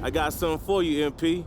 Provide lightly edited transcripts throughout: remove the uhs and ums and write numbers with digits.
I got something for you, MP.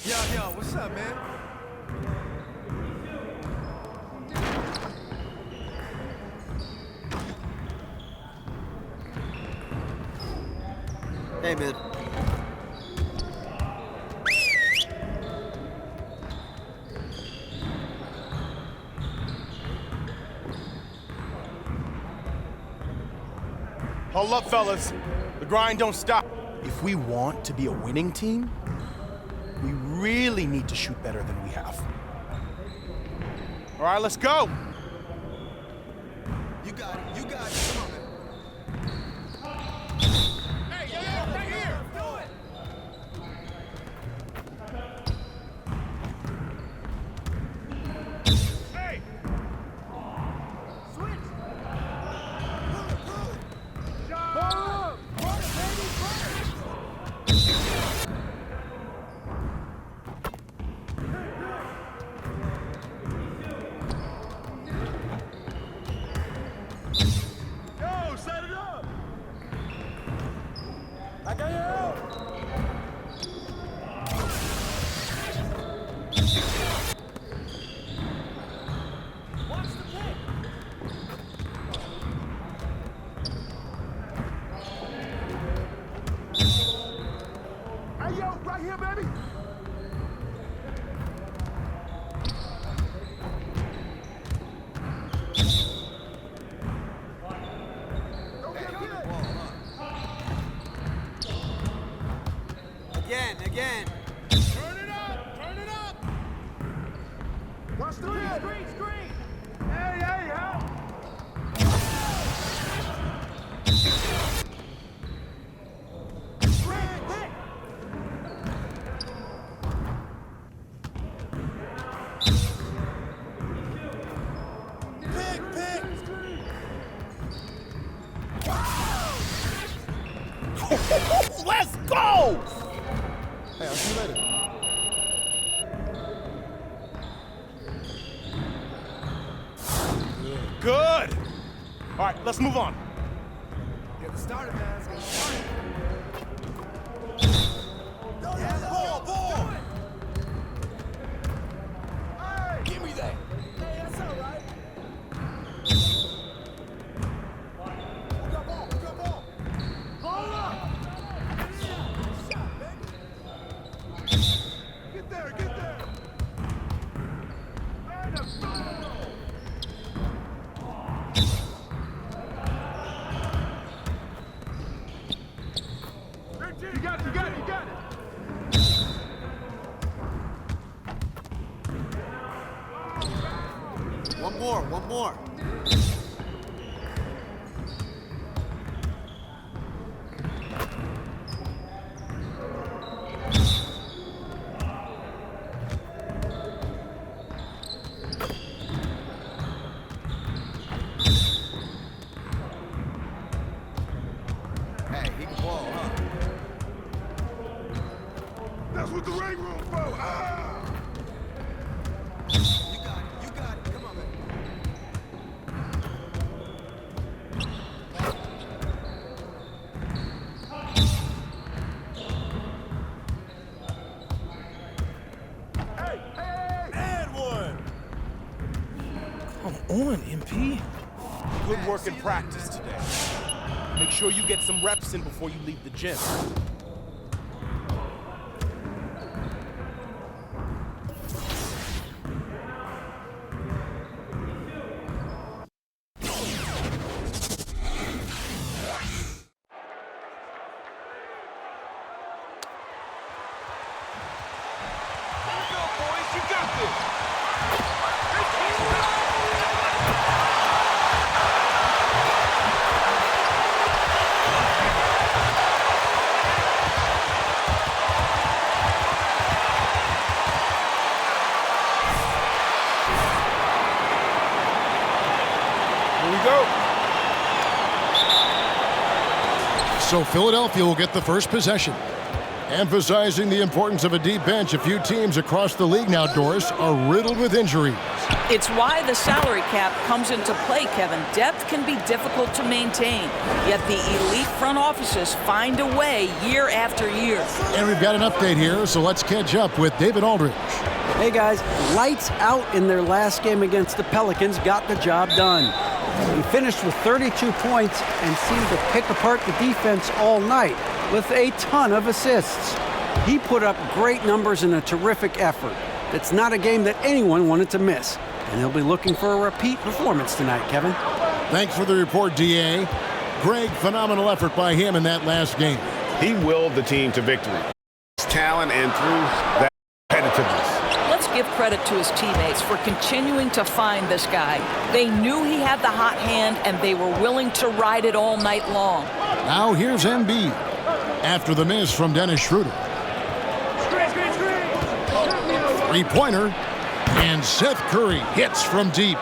Yo, what's up, man? Hey, man. Hold up, fellas. The grind don't stop. If we want to be a winning team, we really need to shoot better than we have. All right, let's go. You got it, you got it. Come on, man. Hey, yeah, right here. Do it. Hey. Switch. Yo, set it up. I got you. Watch the pick. Hey, yo, right here, baby. Again. Turn it up. Turn it up. Watch the Screen. Hey, help. Let's go! Hey, I'll see you later. Good. All right, let's move on. Get it started, man. Let's get it started. Ball. Hey, Give me that. hey, that's all right. Good ball. Ball up. Shot, baby. Get there. And a foul. You got it. One more. with the ring room, bro. Ah! You got it. You got it. Come on, man. And one. Come on, MP. Good work in practice today. Make sure you get some reps in before you leave the gym. Boys, you got this. Here we go. So Philadelphia will get the first possession. Emphasizing the importance of a deep bench, a few teams across the league now, Doris, are riddled with injuries. It's why the salary cap comes into play, Kevin. Depth can be difficult to maintain, yet the elite front offices find a way year after year. And we've got an update here, so let's catch up with David Aldridge. Hey guys, lights out in their last game against the Pelicans, got the job done. He finished with 32 points and seemed to pick apart the defense all night with a ton of assists. He put up great numbers in a terrific effort. It's not a game that anyone wanted to miss, and he'll be looking for a repeat performance tonight, Kevin. Thanks for the report, D.A. Greg, phenomenal effort by him in that last game. He willed the team to victory. His talent and through that competitiveness. Let's give credit to his teammates for continuing to find this guy. They knew he had the hot hand, and they were willing to ride it all night long. Now here's Embiid after the miss from Dennis Schroeder. Three-pointer, and Seth Curry hits from deep.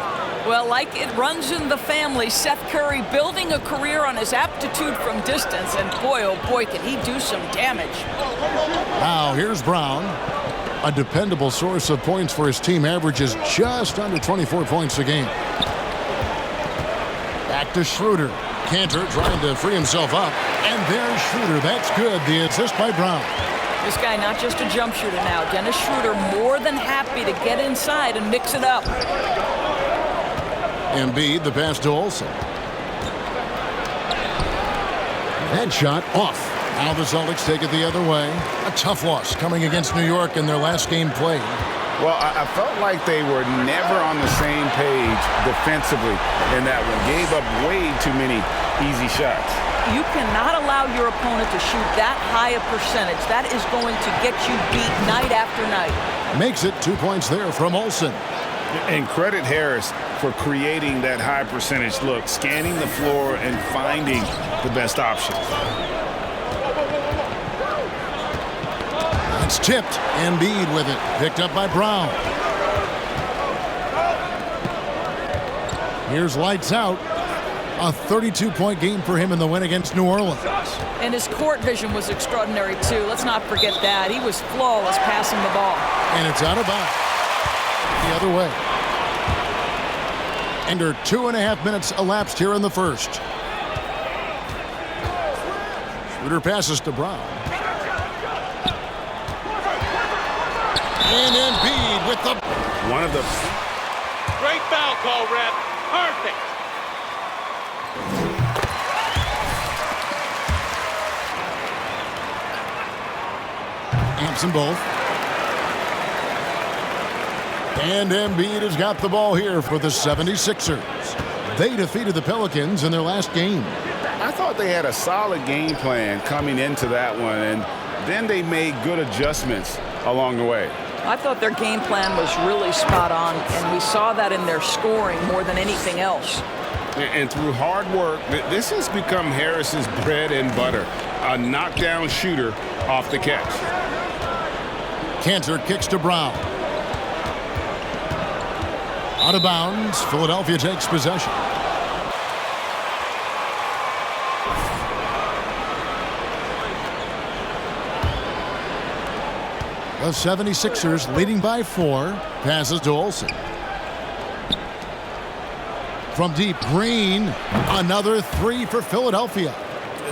Well, like it runs in the family, Seth Curry building a career on his aptitude from distance, and boy, oh boy, can he do some damage. Now here's Brown. A dependable source of points for his team, averages just under 24 points a game. Back to Schroeder. Cantor trying to free himself up. And there's Schroeder. That's good. The assist by Brown. This guy not just a jump shooter now. Dennis Schroeder more than happy to get inside and mix it up. Embiid, the pass to Olsen. Headshot off. Now the Celtics take it the other way. A tough loss coming against New York in their last game played. Well, I felt like they were never on the same page defensively in that one. Gave up way too many easy shots. You cannot allow your opponent to shoot that high a percentage. That is going to get you beat night after night. Makes it 2 points there from Olsen. And credit Harris for creating that high percentage look, scanning the floor and finding the best option. It's tipped. Embiid with it. Picked up by Brown. Here's lights out. A 32-point game for him in the win against New Orleans. And his court vision was extraordinary, too. Let's not forget that. He was flawless passing the ball. And it's out of bounds. The other way. Under 2.5 minutes elapsed here in the first. Schroeder passes to Brown. And Embiid with the... One of the... Great foul call, ref. Perfect. Amps them both. And Embiid has got the ball here for the 76ers. They defeated the Pelicans in their last game. I thought they had a solid game plan coming into that one, and then they made good adjustments along the way. I thought their game plan was really spot on, and we saw that in their scoring more than anything else. And through hard work, this has become Harris's bread and butter. A knockdown shooter off the catch. Cantor kicks to Brown. Out of bounds, Philadelphia takes possession. The 76ers leading by 4. Passes to Olsen. From deep, Green. Another 3 for Philadelphia.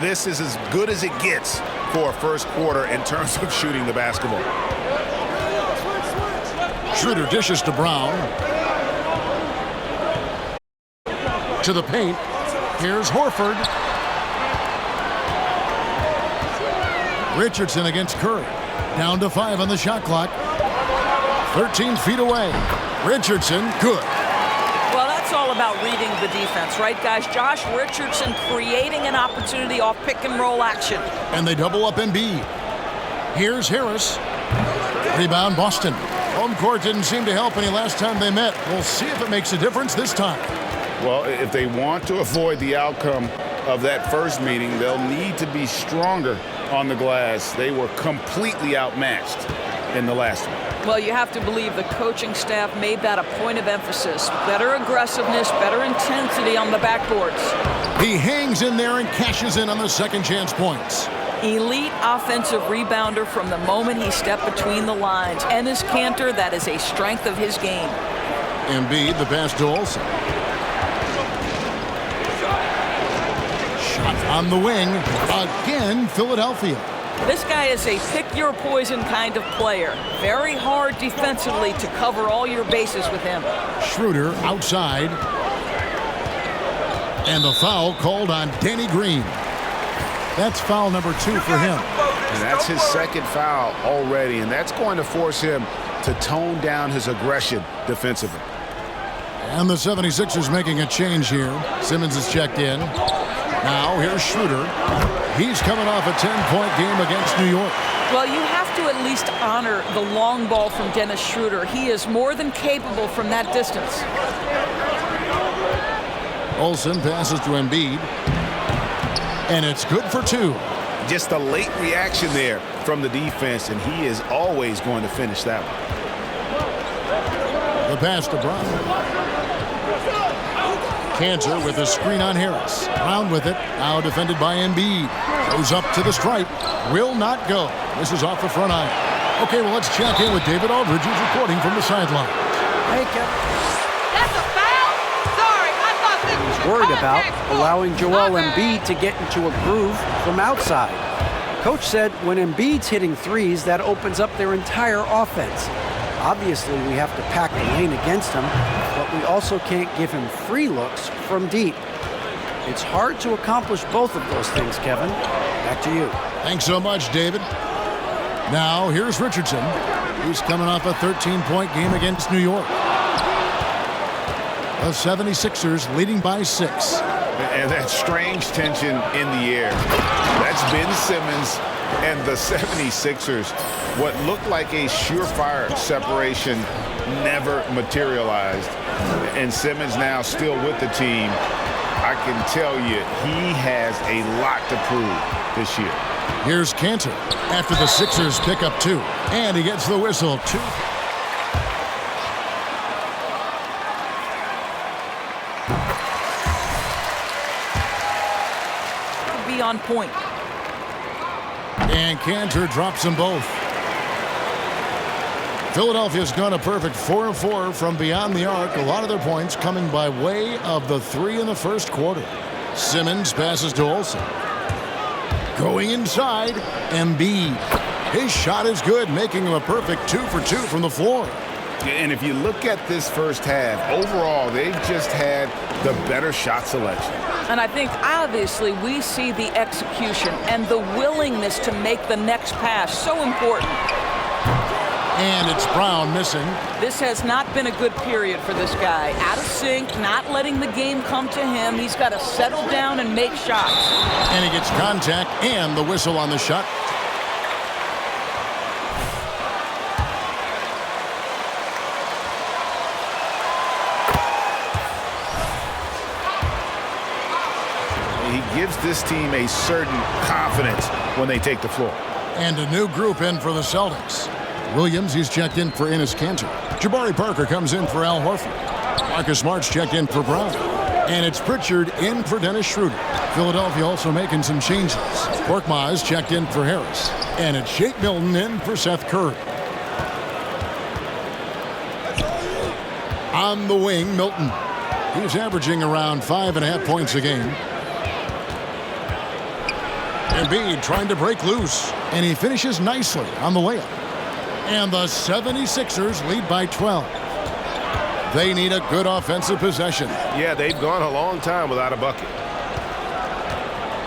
This is as good as it gets for a first quarter in terms of shooting the basketball. Schroeder dishes to Brown. To the paint. Here's Horford. Richardson against Curry. Down to 5 on the shot clock. 13 feet away. Richardson, good. Well, that's all about reading the defense, right, guys? Josh Richardson creating an opportunity off pick-and-roll action. And they double up Embiid. Here's Harris. Rebound, Boston. Home court didn't seem to help any last time they met. We'll see if it makes a difference this time. Well, if they want to avoid the outcome of that first meeting, they'll need to be stronger on the glass. They were completely outmatched in the last one. Well, you have to believe the coaching staff made that a point of emphasis. Better aggressiveness, better intensity on the backboards. He hangs in there and cashes in on the second chance points. Elite offensive rebounder from the moment he stepped between the lines. Enes Kanter, that is a strength of his game. Embiid, the pass to Olsen. Shot on the wing. Again, Philadelphia. This guy is a pick-your-poison kind of player. Very hard defensively to cover all your bases with him. Schroeder outside. And the foul called on Danny Green. That's foul number 2 for him. And that's his second foul already, and that's going to force him to tone down his aggression defensively. And the 76ers making a change here. Simmons is checked in. Now here's Schroeder. He's coming off a 10-point game against New York. Well, you have to at least honor the long ball from Dennis Schroeder. He is more than capable from that distance. Olsen passes to Embiid. And it's good for 2. Just a late reaction there from the defense, and he is always going to finish that one. The pass to Brown. Kanter with a screen on Harris. Brown with it. Now defended by Embiid. Goes up to the stripe. Will not go. This is off the front iron. Okay, well, let's check in with David Aldridge, who's reporting from the sideline. Hey, Kevin. That's a foul? Sorry, I thought this was Worried about allowing Joel Embiid to get into a groove from outside. Coach said when Embiid's hitting threes, that opens up their entire offense. Obviously, we have to pack the lane against him, but we also can't give him free looks from deep. It's hard to accomplish both of those things, Kevin. Back to you. Thanks so much, David. Now, here's Richardson, who's coming off a 13-point game against New York. The 76ers leading by 6. And that strange tension in the air. That's Ben Simmons and the 76ers. What looked like a surefire separation never materialized. And Simmons now still with the team. I can tell you he has a lot to prove this year. Here's Kanter after the Sixers pick up 2. And he gets the whistle. 2. Be on point. And Kanter drops them both. Philadelphia's gone a perfect 4 of 4 from beyond the arc. A lot of their points coming by way of the 3 in the first quarter. Simmons passes to Olsen. Going inside, Embiid. His shot is good, making him a perfect 2 for 2 from the floor. And if you look at this first half, overall, they've just had the better shot selection. And I think, obviously, we see the execution and the willingness to make the next pass so important. And it's Brown missing. This has not been a good period for this guy. Out of sync, not letting the game come to him. He's got to settle down and make shots. And he gets contact and the whistle on the shot. He gives this team a certain confidence when they take the floor. And a new group in for the Celtics. Williams, he's checked in for Enes Kanter. Jabari Parker comes in for Al Horford. Marcus Smart's checked in for Brown. And it's Pritchard in for Dennis Schroeder. Philadelphia also making some changes. Korkmaz checked in for Harris. And it's Shake Milton in for Seth Curry. On the wing, Milton. He's averaging around 5.5 points a game. Embiid trying to break loose, and he finishes nicely on the layup. And the 76ers lead by 12. They need a good offensive possession. Yeah, they've gone a long time without a bucket.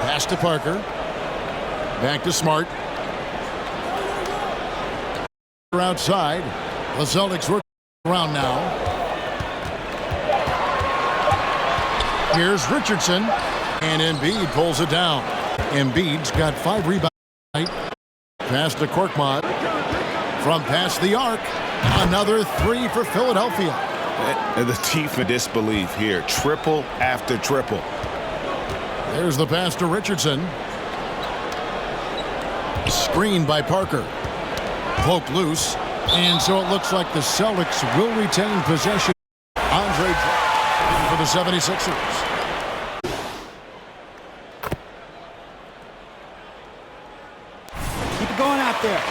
Pass to Parker. Back to Smart. Outside. The Celtics work around now. Here's Richardson. And Embiid pulls it down. Embiid's got 5 rebounds tonight. Pass to Korkmaz. From past the arc. Another 3 for Philadelphia. And the teeth of disbelief here. Triple after triple. There's the pass to Richardson. Screened by Parker. Poke loose. And so it looks like the Celtics will retain possession. Andre for the 76ers. Keep it going out there.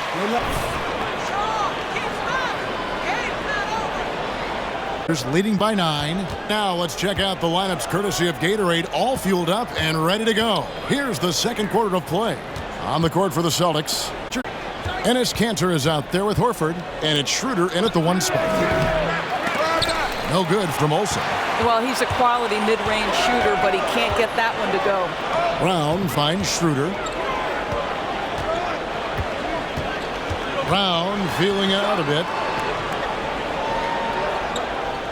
Leading by 9. Now let's check out the lineups courtesy of Gatorade, all fueled up and ready to go. Here's the second quarter of play. On the court for the Celtics. Enes Kanter is out there with Horford, and it's Schroeder in at the 1 spot. No good from Olsen. Well, he's a quality mid-range shooter, but he can't get that one to go. Brown finds Schroeder. Brown feeling it out a bit.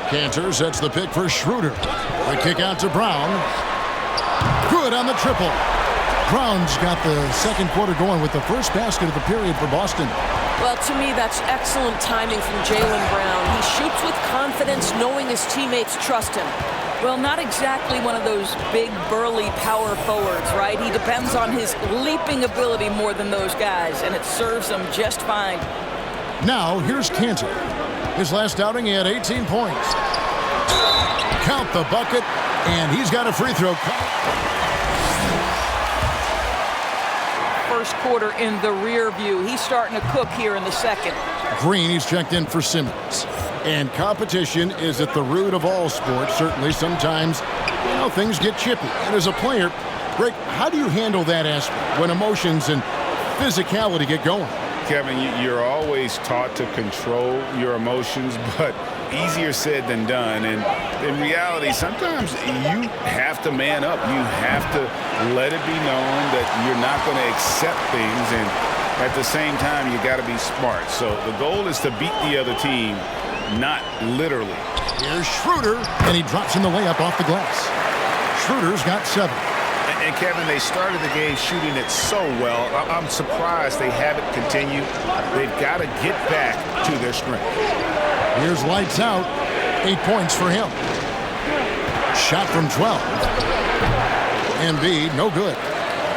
Kanter sets the pick for Schroeder. The kick out to Brown. Good on the triple. Brown's got the second quarter going with the first basket of the period for Boston. Well, to me, that's excellent timing from Jaylen Brown. He shoots with confidence, knowing his teammates trust him. Well, not exactly one of those big, burly power forwards, right? He depends on his leaping ability more than those guys, and it serves him just fine. Now, here's Kanter. His last outing, he had 18 points. Count the bucket, and he's got a free throw. First quarter in the rear view. He's starting to cook here in the second. Green, he's checked in for Simmons. And competition is at the root of all sports. Certainly, sometimes, things get chippy. And as a player, Rick, how do you handle that aspect when emotions and physicality get going? Kevin, you're always taught to control your emotions, but easier said than done. And in reality, sometimes you have to man up. You have to let it be known that you're not going to accept things. And at the same time, you got to be smart. So the goal is to beat the other team, not literally. Here's Schroeder, and he drops in the layup off the glass. Schroeder's got 7. And Kevin, they started the game shooting it so well. I'm surprised they haven't continued. They've got to get back to their strength. Here's lights out. 8 points for him. Shot from 12. Embiid, no good.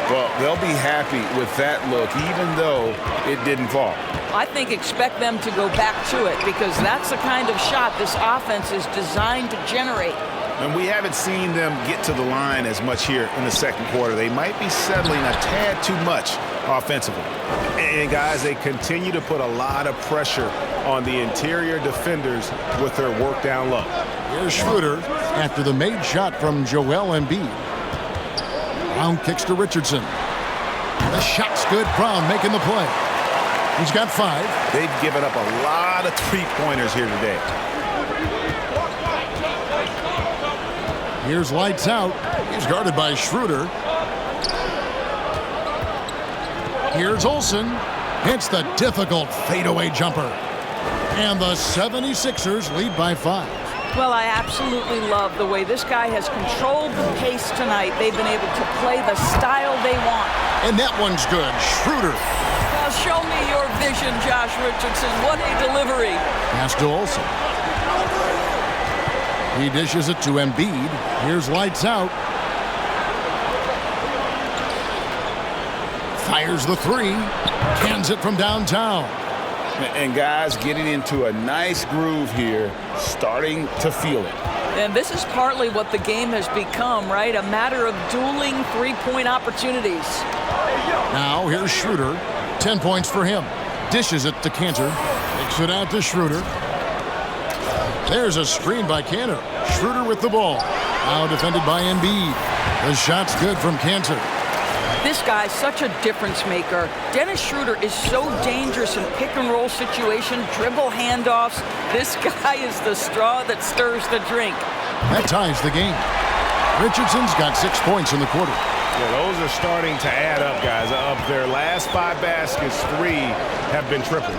Well, they'll be happy with that look, even though it didn't fall. I think expect them to go back to it because that's the kind of shot this offense is designed to generate. And we haven't seen them get to the line as much here in the second quarter. They might be settling a tad too much offensively. And, guys, they continue to put a lot of pressure on the interior defenders with their work down low. Here's Schroeder after the made shot from Joel Embiid. Brown kicks to Richardson. The shot's good. Brown making the play. He's got 5. They've given up a lot of three-pointers here today. Here's lights out. He's guarded by Schroeder. Here's Olsen. Hits the difficult fadeaway jumper. And the 76ers lead by 5. Well, I absolutely love the way this guy has controlled the pace tonight. They've been able to play the style they want. And that one's good. Schroeder. Now show me your vision, Josh Richardson. What a delivery. Pass to Olsen. He dishes it to Embiid. Here's lights out. Fires the 3. Cans it from downtown. And guys getting into a nice groove here, starting to feel it. And this is partly what the game has become, right? A matter of dueling three-point opportunities. Now here's Schroeder. 10 points for him. Dishes it to Kanter. Takes it out to Schroeder. There's a screen by Cantor. Schroeder with the ball. Now defended by Embiid. The shot's good from Cantor. This guy's such a difference maker. Dennis Schroeder is so dangerous in pick-and-roll situation, dribble handoffs. This guy is the straw that stirs the drink. That ties the game. Richardson's got 6 points in the quarter. Yeah, those are starting to add up, guys. Of their last 5 baskets, 3 have been triples.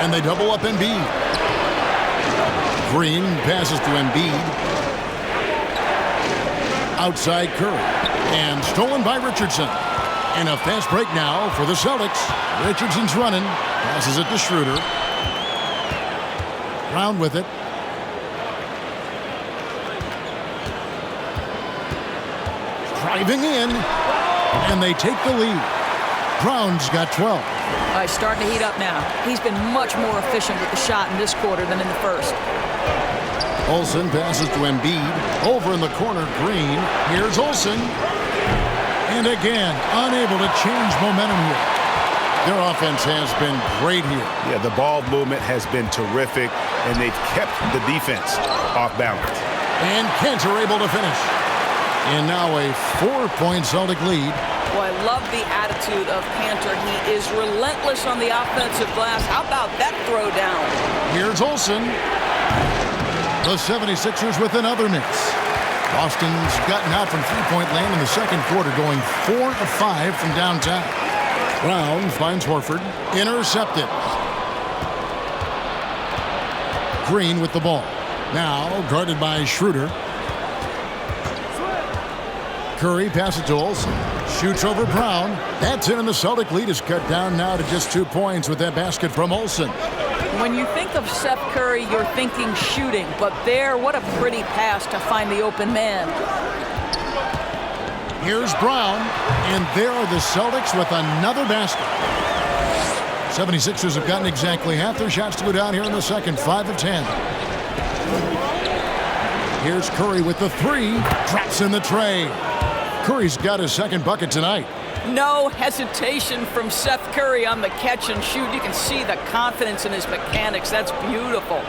And they double up Embiid. Green passes to Embiid. Outside Curry. And stolen by Richardson. And a fast break now for the Celtics. Richardson's running. Passes it to Schroeder. Brown with it. Driving in. And they take the lead. Brown's got 12. He's starting to heat up now. He's been much more efficient with the shot in this quarter than in the first. Olsen passes to Embiid. Over in the corner, Green. Here's Olsen. And again, unable to change momentum here. Their offense has been great here. Yeah, the ball movement has been terrific, and they've kept the defense off balance. And Cantor able to finish. And now a 4-point Celtic lead. Well, I love the attitude of Cantor. He is relentless on the offensive glass. How about that throwdown? Here's Olsen. The 76ers with another miss. Boston's gotten out from three-point land in the second quarter, going 4 of 5 from downtown. Brown finds Horford. Intercepted. Green with the ball. Now guarded by Schroeder. Curry passes to Olsen. Shoots over Brown. That's it, and the Celtic lead is cut down now to just 2 points with that basket from Olsen. When you think of Seth Curry, you're thinking shooting, but there, what a pretty pass to find the open man. Here's Brown, and there are the Celtics with another basket. 76ers have gotten exactly half their shots to go down here in the second, 5 of 10. Here's Curry with the 3, drops in the tray. Curry's got his second bucket tonight. No hesitation from Seth Curry on the catch and shoot. You can see the confidence in his mechanics. That's beautiful.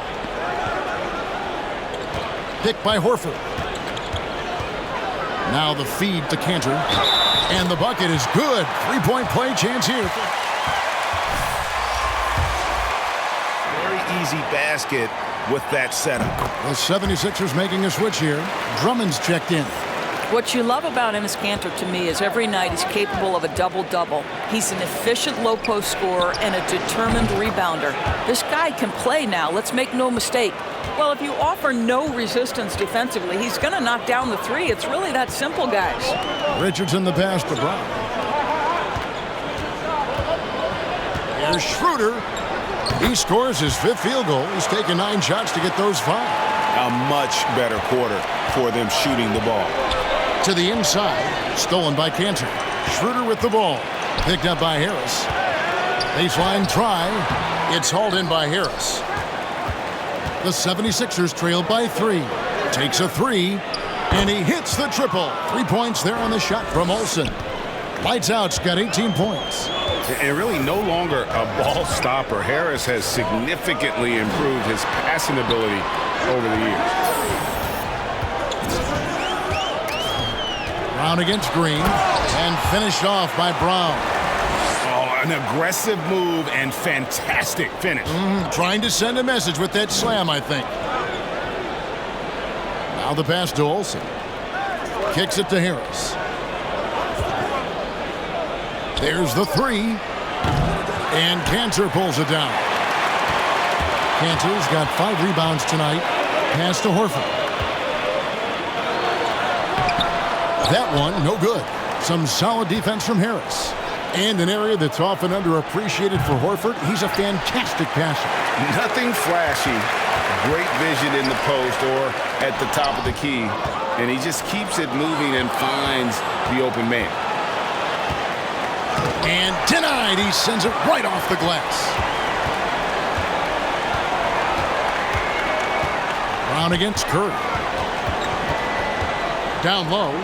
Picked by Horford. Now the feed to Cantor. And the bucket is good. 3-point play chance here. Very easy basket with that setup. The 76ers making a switch here. Drummond's checked in. What you love about Enes Kanter to me is every night he's capable of a double-double. He's an efficient low-post scorer and a determined rebounder. This guy can play now, let's make no mistake. Well, if you offer no resistance defensively, he's going to knock down the 3. It's really that simple, guys. Richardson the pass to Brown. Here's Schroeder. He scores his 5th field goal. He's taken 9 shots to get those 5. A much better quarter for them shooting the ball. To the inside, stolen by Cantor. Schroeder with the ball, picked up by Harris. Baseline try, it's hauled in by Harris. The 76ers trail by 3. Takes a 3, and he hits the triple. 3 points there on the shot from Olsen. Lights out's got 18 points. And really no longer a ball stopper. Harris has significantly improved his passing ability over the years. Brown against Green, and finished off by Brown. Oh, an aggressive move and fantastic finish. Trying to send a message with that slam, I think. Now the pass to Olsen. Kicks it to Harris. There's the 3. And Cantor pulls it down. Cantor's got 5 rebounds tonight. Pass to Horford. That one, no good. Some solid defense from Harris. And an area that's often underappreciated for Horford, he's a fantastic passer. Nothing flashy. Great vision in the post or at the top of the key. And he just keeps it moving and finds the open man. And denied. He sends it right off the glass. Brown against Curry. Down low.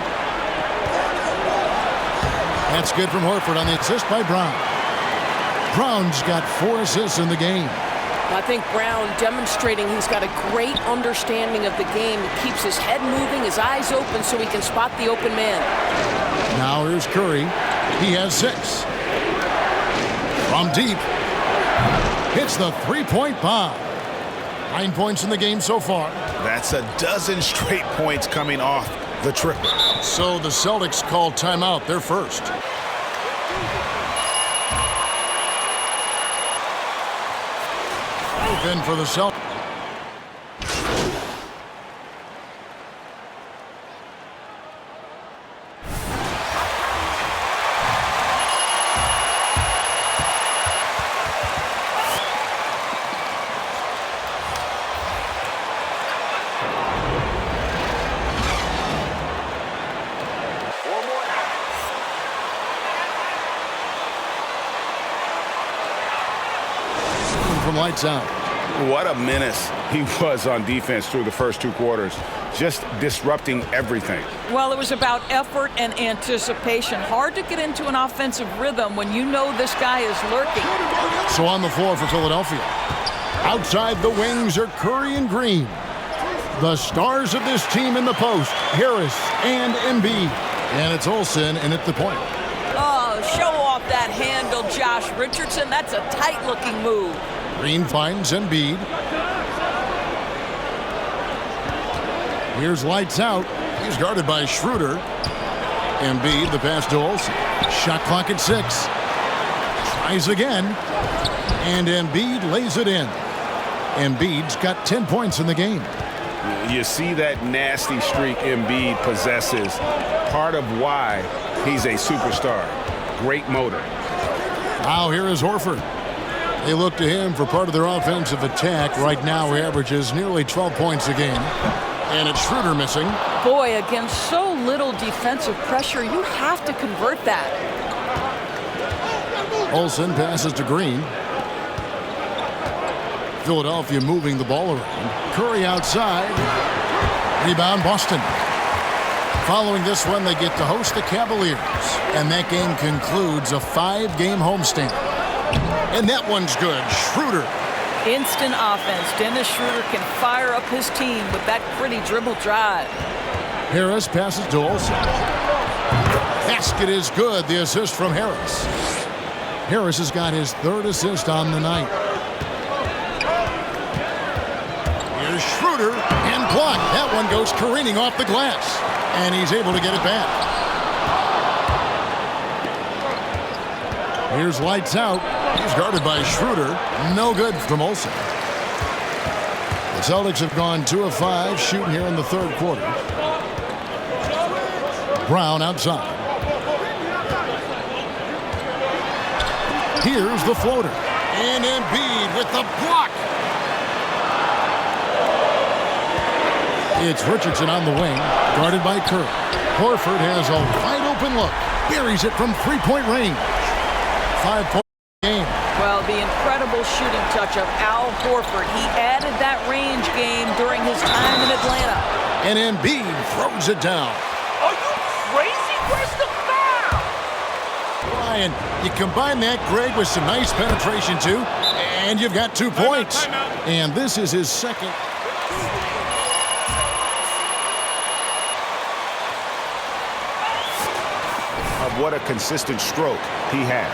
That's good from Horford on the assist by Brown. Brown's got 4 assists in the game. I think Brown demonstrating he's got a great understanding of the game. He keeps his head moving, his eyes open so he can spot the open man. Now here's Curry. He has 6. From deep. Hits the three-point bomb. 9 points in the game so far. That's a dozen straight points coming off the triple. So the Celtics call timeout. They're first. Open for the Celtics. From lights out. What a menace he was on defense through the first 2 quarters. Just disrupting everything. Well, it was about effort and anticipation. Hard to get into an offensive rhythm when you know this guy is lurking. So on the floor for Philadelphia. Outside the wings are Curry and Green. The stars of this team in the post, Harris and Embiid. And it's Olsen in at the point. Oh, show off that handle, Josh Richardson. That's a tight-looking move. Green finds Embiid. Here's lights out. He's guarded by Schroeder. Embiid, the pass to Olsen. Shot clock at 6. Tries again. And Embiid lays it in. Embiid's got 10 points in the game. You see that nasty streak Embiid possesses. Part of why he's a superstar. Great motor. Now here is Horford. They look to him for part of their offensive attack. Right now he averages nearly 12 points a game. And it's Schroeder missing. Boy, against so little defensive pressure, you have to convert that. Olsen passes to Green. Philadelphia moving the ball around. Curry outside. Rebound Boston. Following this one, they get to host the Cavaliers. And that game concludes a 5-game homestand. And that one's good. Schroeder. Instant offense. Dennis Schroeder can fire up his team with that pretty dribble drive. Harris passes to Olsen. Basket is good. The assist from Harris. Harris has got his 3rd assist on the night. Here's Schroeder and blocked. That one goes careening off the glass. And he's able to get it back. Here's lights out. He's guarded by Schroeder. No good from Olsen. The Celtics have gone 2 of 5 shooting here in the 3rd quarter. Brown outside. Here's the floater. And Embiid with the block. It's Richardson on the wing, guarded by Curry. Horford has a wide open look. Buries it from 3-point range. 5-point game. Well, the incredible shooting touch of Al Horford. He added that range game during his time in Atlanta. And Embiid throws it down. Are you crazy? Where's the foul? Ryan, you combine that, Greg, with some nice penetration, too, and you've got 2 points. And this is his 2nd. What a consistent stroke he has.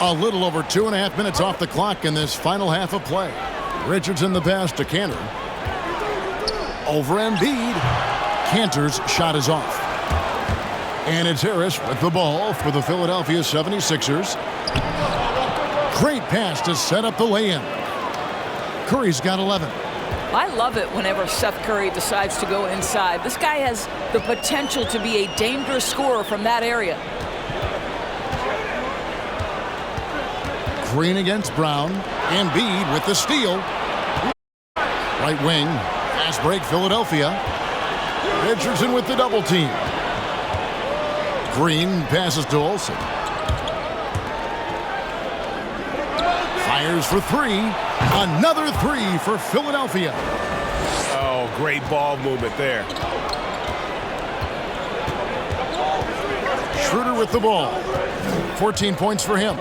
A little over 2.5 minutes off the clock in this final half of play. Richardson the pass to Kanter. Over Embiid. Kanter's shot is off. And it's Harris with the ball for the Philadelphia 76ers. Great pass to set up the lay-in. Curry's got 11. I love it whenever Seth Curry decides to go inside. This guy has the potential to be a dangerous scorer from that area. Green against Brown. Embiid with the steal. Right wing. Fast break Philadelphia. Richardson with the double team. Green passes to Olsen. Fires for 3. Another 3 for Philadelphia. Oh, great ball movement there. Schroeder with the ball. 14 points for him.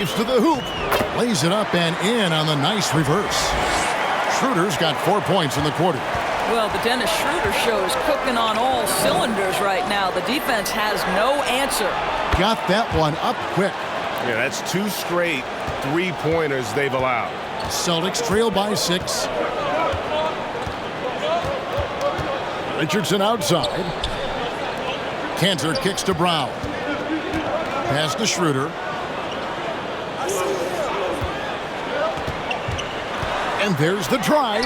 drives to the hoop, lays it up and in on the nice reverse. Schroeder's got 4 points in the quarter. Well, the Dennis Schroeder show is cooking on all cylinders right now. The defense has no answer. Got that one up quick. Yeah, that's 2 straight three-pointers they've allowed. Celtics trail by 6. Richardson outside. Kanter kicks to Brown. Pass to Schroeder. And there's the drive.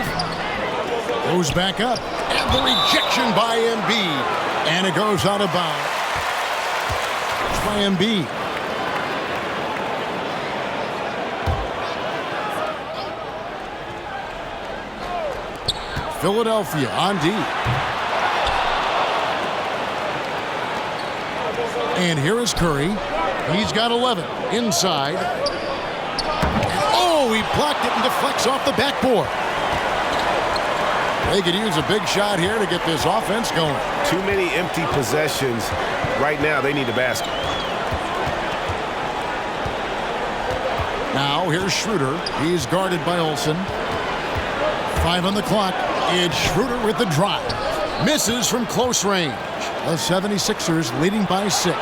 Goes back up. And the rejection by Embiid. And it goes out of bounds by Embiid. Philadelphia on D. And here is Curry. He's got 11 inside. Oh, he blocked it and deflects off the backboard. They could use a big shot here to get this offense going. Too many empty possessions. Right now, they need a basket. Now, here's Schroeder. He's guarded by Olsen. 5 on the clock. It's Schroeder with the drive. Misses from close range. The 76ers leading by 6.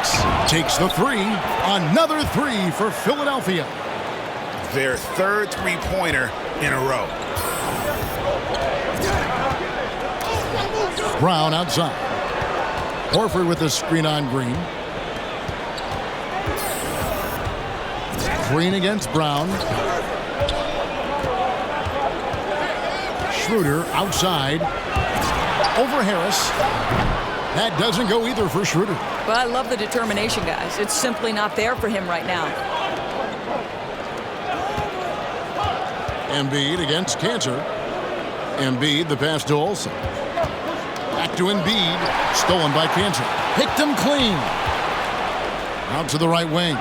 Takes the 3. Another 3 for Philadelphia. Their third three-pointer in a row. Brown outside. Horford with the screen on Green. Green against Brown. Schroeder outside. Over Harris. That doesn't go either for Schroeder. But I love the determination, guys. It's simply not there for him right now. Embiid against Kanter. Embiid, the pass to Olsen. Back to Embiid. Stolen by Kanter. Picked him clean. Out to the right wing.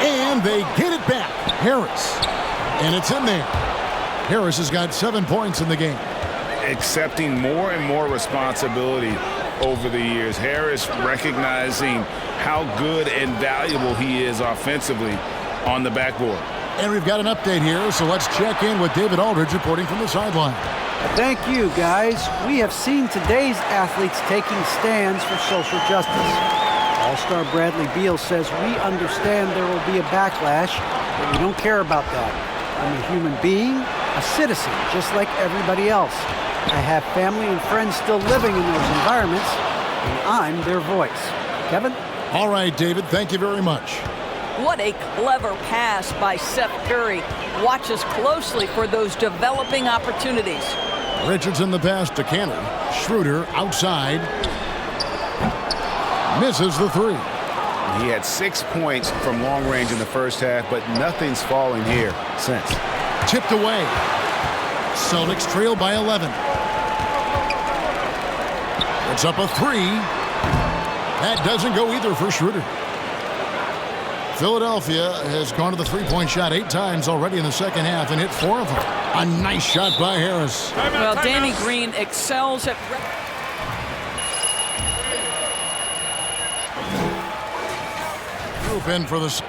And they get it back. Harris. And it's in there. Harris has got 7 points in the game. Accepting more and more responsibility over the years. Harris recognizing how good and valuable he is offensively on the backboard. And we've got an update here, so let's check in with David Aldridge reporting from the sideline. Thank you, guys. We have seen today's athletes taking stands for social justice. All-star Bradley Beal says, "We understand there will be a backlash, but we don't care about that. I'm a human being, a citizen, just like everybody else. I have family and friends still living in those environments, and I'm their voice." Kevin? All right, David, thank you very much. What a clever pass by Seth Curry. Watch us closely for those developing opportunities. Richardson the pass to Kanter. Schroeder outside. Misses the 3. He had 6 points from long range in the first half, but nothing's falling here since. Tipped away. Celtics trail by 11. It's up a 3. That doesn't go either for Schroeder. Philadelphia has gone to the three-point shot 8 times already in the second half and hit 4 of them. A nice shot by Harris. Well, Danny Green excels at... Group in for the...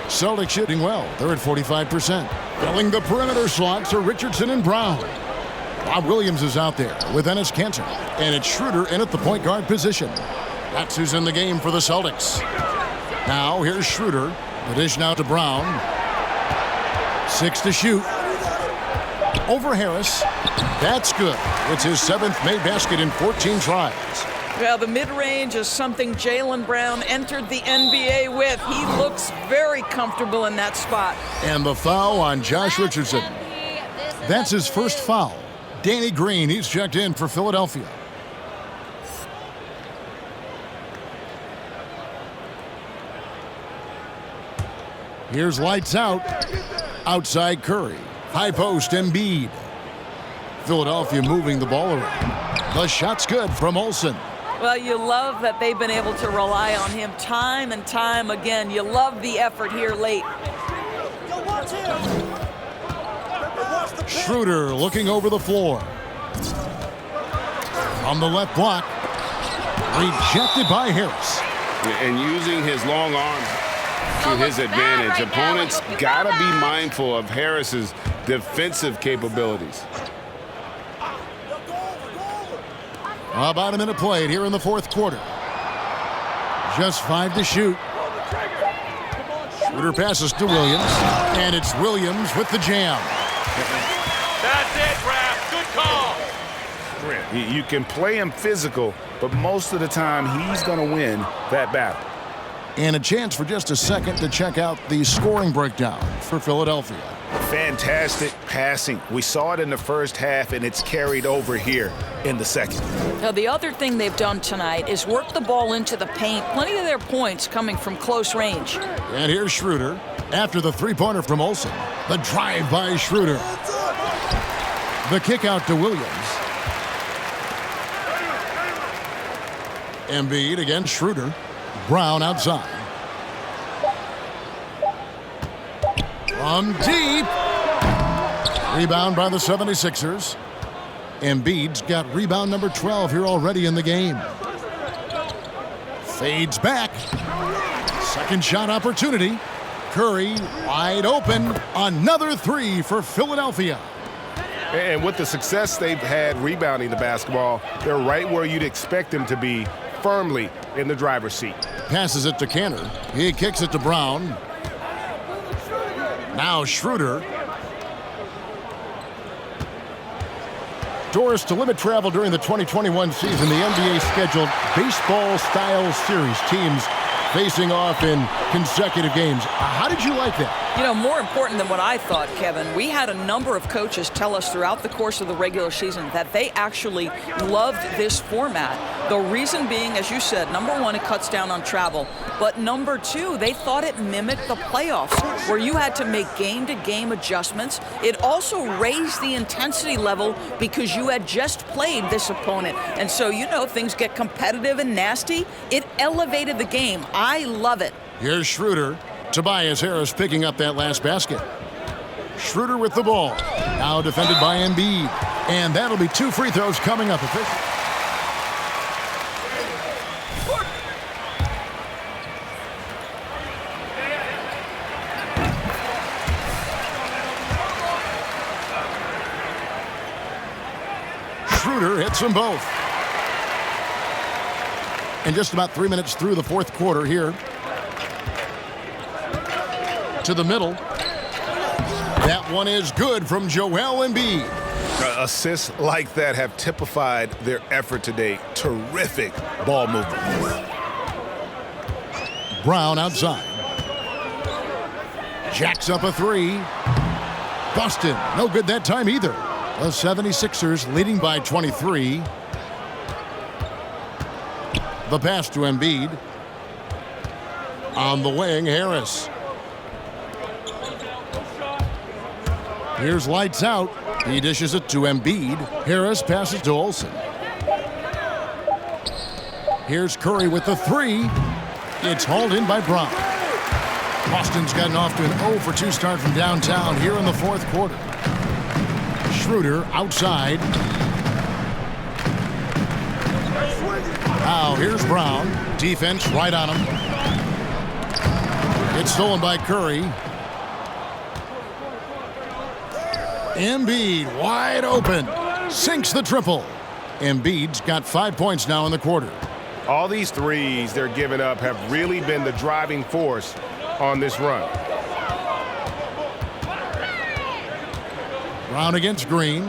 Celtics shooting well. They're at 45%. Filling the perimeter slots are Richardson and Brown. Bob Williams is out there with Enes Kanter. And it's Schroeder in at the point guard position. That's who's in the game for the Celtics. Now here's Schroeder. The dish now to Brown. 6 to shoot. Over Harris. That's good. It's his 7th made basket in 14 tries. Well, the mid-range is something Jaylen Brown entered the NBA with. He looks very comfortable in that spot. And the foul on Josh Richardson. That's his first foul. Danny Green, he's checked in for Philadelphia. Here's lights out. Outside Curry. High post Embiid. Philadelphia moving the ball around. The shot's good from Olsen. Well, you love that they've been able to rely on him time and time again. You love the effort here late. Yo, watch him. Watch the Schroeder looking over the floor. On the left block. Rejected by Harris. And using his long arm to his advantage. Opponents got to be mindful of Harris's defensive capabilities. About a minute played here in the fourth quarter. Just 5 to shoot. Schroeder passes to Williams, and it's Williams with the jam. That's it, Raph. Good call. You can play him physical, but most of the time he's going to win that battle. And a chance for just a second to check out the scoring breakdown for Philadelphia. Fantastic passing. We saw it in the first half, and it's carried over here in the second. Now, the other thing they've done tonight is work the ball into the paint. Plenty of their points coming from close range. And here's Schroeder after the three-pointer from Olsen. The drive by Schroeder. The kick out to Williams. Embiid against Schroeder. Brown outside. From deep. Rebound by the 76ers. Embiid's got rebound number 12 here already in the game. Fades back. Second shot opportunity. Curry wide open. Another three for Philadelphia. And with the success they've had rebounding the basketball, they're right where you'd expect them to be, firmly in the driver's seat. Passes it to Kanter. He kicks it to Brown. Now Schroeder. Doors to limit travel during the 2021 season. The NBA scheduled baseball-style series. Teams facing off in consecutive games. How did you like that? You know, more important than what I thought, Kevin, we had a number of coaches tell us throughout the course of the regular season that they actually loved this format. The reason being, as you said, number one, it cuts down on travel. But number two, they thought it mimicked the playoffs, where you had to make game-to-game adjustments. It also raised the intensity level because you had just played this opponent. And so, you know, things get competitive and nasty. It elevated the game. I love it. Here's Schroeder. Tobias Harris picking up that last basket. Schroeder with the ball. Now defended by Embiid. And that'll be 2 free throws coming up. Schroeder hits them both. And just about 3 minutes through the fourth quarter here. To the middle. That one is good from Joel Embiid. Assists like that have typified their effort today. Terrific ball movement. Brown outside. Jacks up a three. Busted. No good that time either. The 76ers leading by 23. The pass to Embiid. On the wing, Harris. Here's lights out. He dishes it to Embiid. Harris passes to Olsen. Here's Curry with the three. It's hauled in by Brown. Boston's gotten off to an 0-for-2 start from downtown here in the fourth quarter. Schroeder outside. Now here's Brown. Defense right on him. It's stolen by Curry. Embiid wide open. Sinks the triple. Embiid's got 5 points now in the quarter. All these threes they're giving up have really been the driving force on this run. Brown against Green.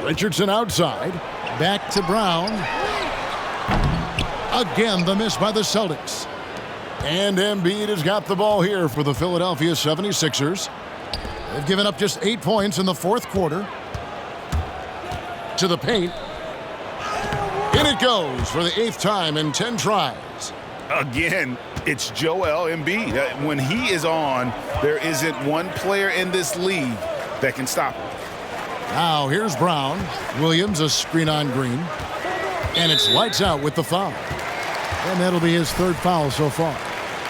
Richardson outside. Back to Brown. Again, the miss by the Celtics. And Embiid has got the ball here for the Philadelphia 76ers. They've given up just 8 points in the fourth quarter. To the paint. In it goes for the 8th time in 10 tries. Again, it's Joel Embiid. When he is on, there isn't one player in this league that can stop him. Now here's Brown. Williams a screen on Green. And it's lights out with the foul. And that'll be his third foul so far.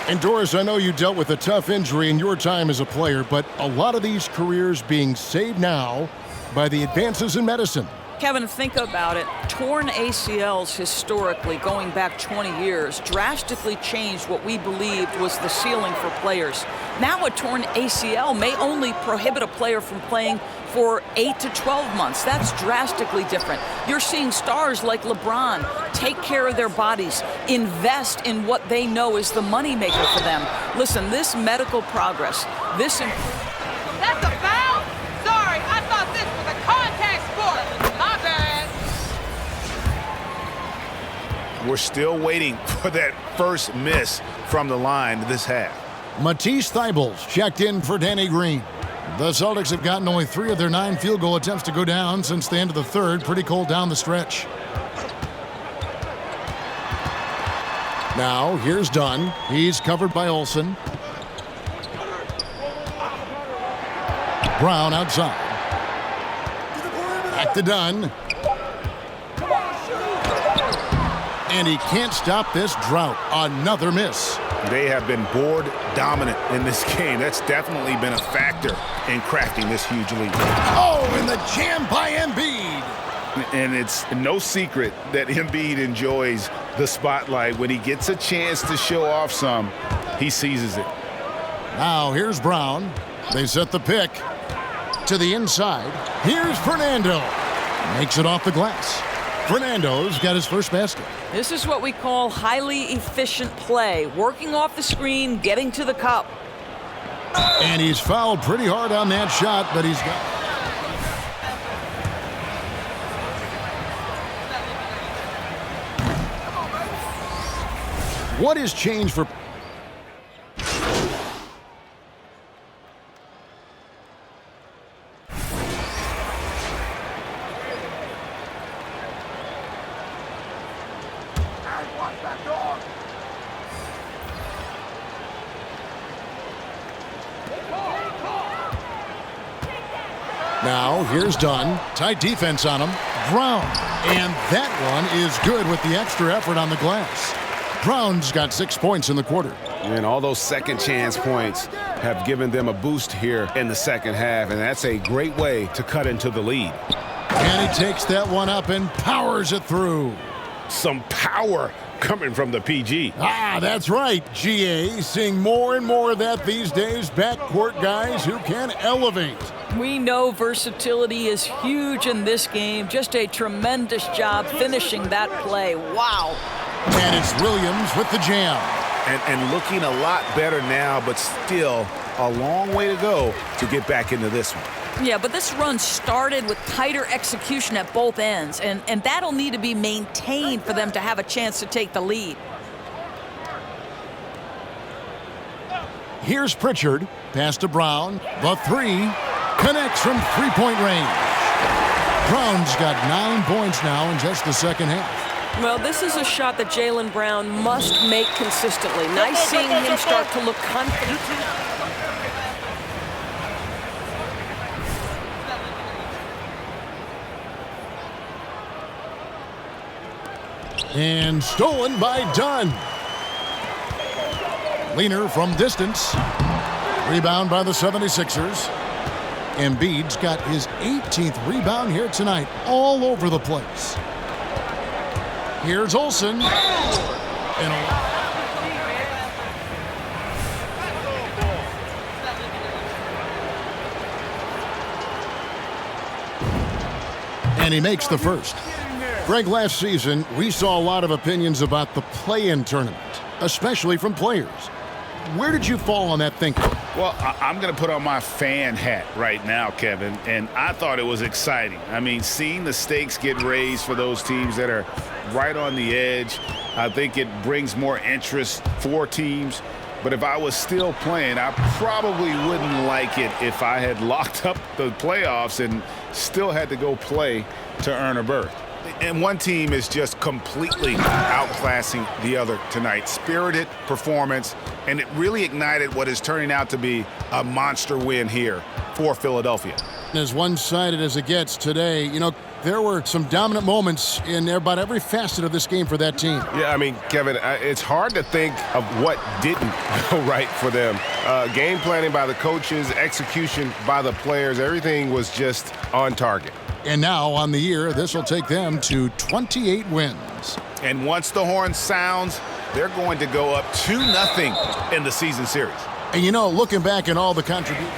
And Doris, I know you dealt with a tough injury in your time as a player, but a lot of these careers being saved now by the advances in medicine. Kevin, think about it. Torn ACLs historically, going back 20 years, drastically changed what we believed was the ceiling for players. Now a torn ACL may only prohibit a player from playing for 8 to 12 months. That's drastically different. You're seeing stars like LeBron take care of their bodies, invest in what they know is the moneymaker for them. Listen, this medical progress, this... That's a foul? Sorry, I thought this was a contact sport. My bad. We're still waiting for that first miss from the line this half. Matisse Thybulle checked in for Danny Green. The Celtics have gotten only 3 of their 9 field goal attempts to go down since the end of the third. Pretty cold down the stretch. Now, here's Dunn. He's covered by Olsen. Brown outside. Back to Dunn. And he can't stop this drought. Another miss. They have been board dominant in this game. That's definitely been a factor in crafting this huge lead. Oh, and the jam by Embiid. And it's no secret that Embiid enjoys the spotlight. When he gets a chance to show off some, he seizes it. Now here's Brown. They set the pick to the inside. Here's Fernando. Makes it off the glass. Fernando's got his first basket. This is what we call highly efficient play. Working off the screen, getting to the cup. And he's fouled pretty hard on that shot, but he's got... What has changed for... Now, here's Dunn. Tight defense on him. Brown. And that one is good with the extra effort on the glass. Brown's got 6 points in the quarter. And all those second chance points have given them a boost here in the second half, and that's a great way to cut into the lead. And he takes that one up and powers it through. Some power coming from the PG. Ah, that's right, GA. Seeing more and more of that these days. Backcourt guys who can elevate. We know versatility is huge in this game. Just a tremendous job finishing that play. Wow. And it's Williams with the jam. And looking a lot better now, but still a long way to go to get back into this one. Yeah, but this run started with tighter execution at both ends, and that'll need to be maintained for them to have a chance to take the lead. Here's Pritchard. Pass to Brown. The three. Connects from three-point range. Brown's got 9 points now in just the second half. Well, this is a shot that Jaylen Brown must make consistently. Nice seeing him start to look confident. And stolen by Dunn. Leaner from distance. Rebound by the 76ers. Embiid's got his 18th rebound here tonight, all over the place. Here's Olsen. And he makes the first. Greg, last season, we saw a lot of opinions about the play-in tournament, especially from players. Where did you fall on that thinking? Well, I'm going to put on my fan hat right now, Kevin, and I thought it was exciting. I mean, seeing the stakes get raised for those teams that are right on the edge, I think it brings more interest for teams. But if I was still playing, I probably wouldn't like it if I had locked up the playoffs and still had to go play to earn a berth. And one team is just completely outclassing the other tonight. Spirited performance, and it really ignited what is turning out to be a monster win here for Philadelphia. As one-sided as it gets today, you know, there were some dominant moments in about every facet of this game for that team. Yeah, I mean, Kevin, it's hard to think of what didn't go right for them. Game planning by the coaches, execution by the players, everything was just on target. And now on the year, this will take them to 28 wins. And once the horn sounds, they're going to go up 2-0 in the season series. And you know, looking back at all the contributions